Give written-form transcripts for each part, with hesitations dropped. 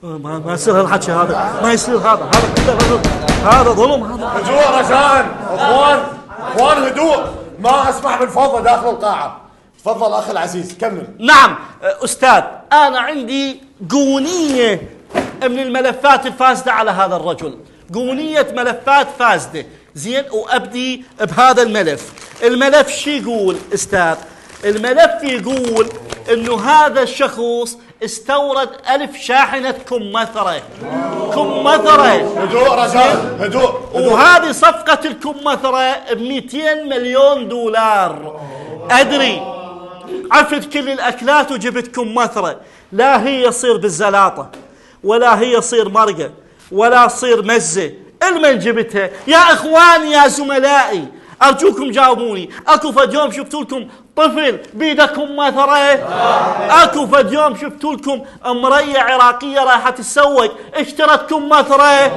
ما يصير هالحكي هذا، ما يصير هذا كله هذا ظلم هذا. هدوء رجاء اخوان هدوء، ما اسمح بالفوضى داخل القاعة. تفضل اخي العزيز كمل. نعم استاذ، انا عندي قونية من الملفات الفاسدة على هذا الرجل، قونية ملفات فاسدة. زين، وابدي بهذا الملف شو يقول استاذ؟ الملف يقول انه هذا الشخص استورد 1000 شاحنة كمثرة. هدوء رجاء هدوء. وهذه صفقة الكمثرة ب200 مليون دولار. ادري عفت كل الاكلات وجبت كمثرة، لا هي يصير بالزلاطة ولا هي يصير مرقة ولا يصير مزة. المن جبتها يا اخواني يا زملائي؟ ارجوكم جاوبوني. اكو فد يوم شفتوا لكم طفل بيدكم مثره؟ اكو فد يوم شفتوا لكم امريه عراقيه رايحه تتسوق اشترتكم مثره؟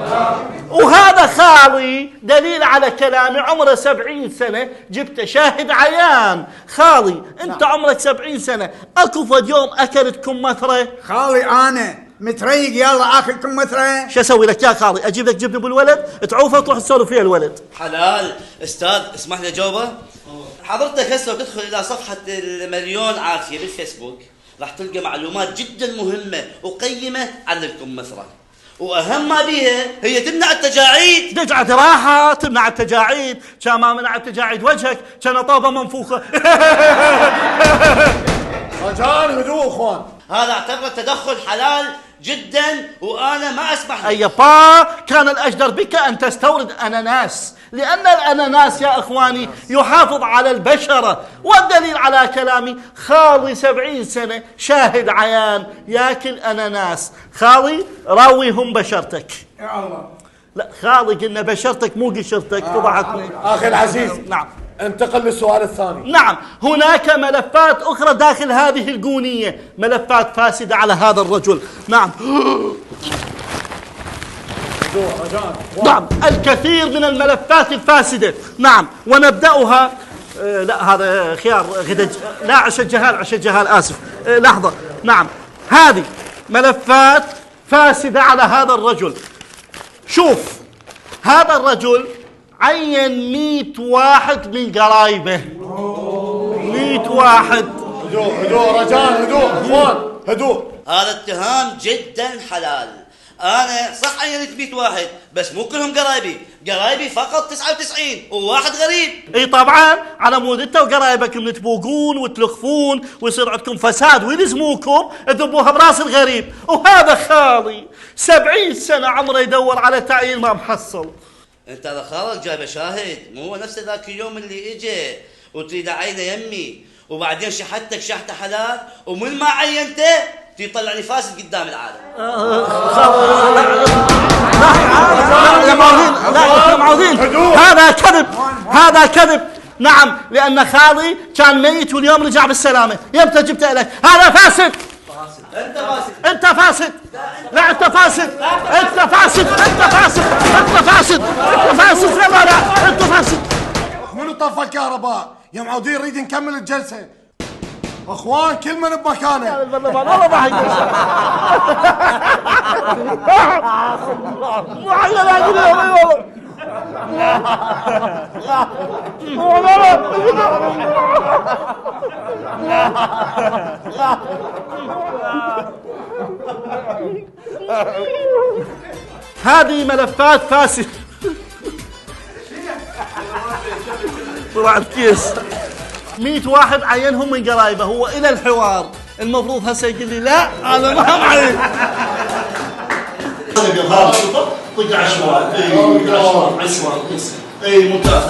وهذا خالي دليل على كلامي، عمره 70 سنه، جبته شاهد عيان. خالي انت عمرك 70 سنه، اكو فد يوم اكلتكم مثره؟ خالي انا متريق يلا اكلكم مثلا. شو اسوي لك يا خالي؟ اجيب لك جبنه بالولد تعوفه وتروح تسولف فيها الولد؟ حلال. استاذ اسمح لي اجاوبه. حضرتك هسه لو تدخل الى صفحه المليون عافيه بالفيسبوك راح تلقى معلومات جدا مهمه وقيمه عن الكمثرة، واهم ما بيها هي تمنع التجاعيد. دجعة راحة تمنع التجاعيد، كان ما منع التجاعيد وجهك، كان طابة منفوخة. رجاء هدوء اخوان. هذا اعتبره تدخل حلال جدا وانا ما اسمح له. ايبا، كان الاجدر بك ان تستورد اناناس، لان الاناناس يا اخواني يحافظ على البشره، والدليل على كلامي خالي 70 سنه شاهد عيان ياكل اناناس. خالي راويهم بشرتك. يا الله. لا خالي قلنا بشرتك مو قشرتك، فضحتني. اخي العزيز نعم انتقل للسؤال الثاني. نعم، هناك ملفات أخرى داخل هذه القونية، ملفات فاسدة على هذا الرجل. نعم نعم، الكثير من الملفات الفاسدة. نعم، ونبدأها لا هذا خيار غدج، لا عش الجهال آسف. لحظة. نعم، هذه ملفات فاسدة على هذا الرجل. شوف، هذا الرجل عين 100 واحد من قرايبه. 100 واحد. هدوء رجاء هدوء اخوان هدوء. هذا اتهام جدا حلال. انا صح عينت 100 واحد بس مو كلهم قرايبي فقط 99 وواحد غريب. اي طبعا، على مود انت وقرايبك تبوقون وتلخفون ويصير عندكم فساد ويلزموكم تذبوها براس الغريب. وهذا خالي 70 سنه عمره يدور على تعيين ما محصل. انت هذا خالك جايبه شاهد، مو نفس ذاك اليوم اللي اجى وتريد عينه يمي وبعدين شحتك شحته حلال ومن ما عينته تطلع لي فاسد قدام العالم. لا يا معوذين، هذا كذب. نعم، لأن خالي كان ميت واليوم رجع بالسلامة. يمتى جبته لك؟ هذا فاسد. انت فاسد. لا انت فاسد. لا انت فاسد. منو طفى الكهرباء؟ يا معودين نريد نكمل الجلسة. اخوان كل من بمكانه. والله ما حق هذه ملفات فاسدة. طلع الكيس 100 واحد عينهم من قرايبه. هو الى الحوار المفروض هسه يقول لي لا انا ما معين. طق عشوائي. اي ممتاز.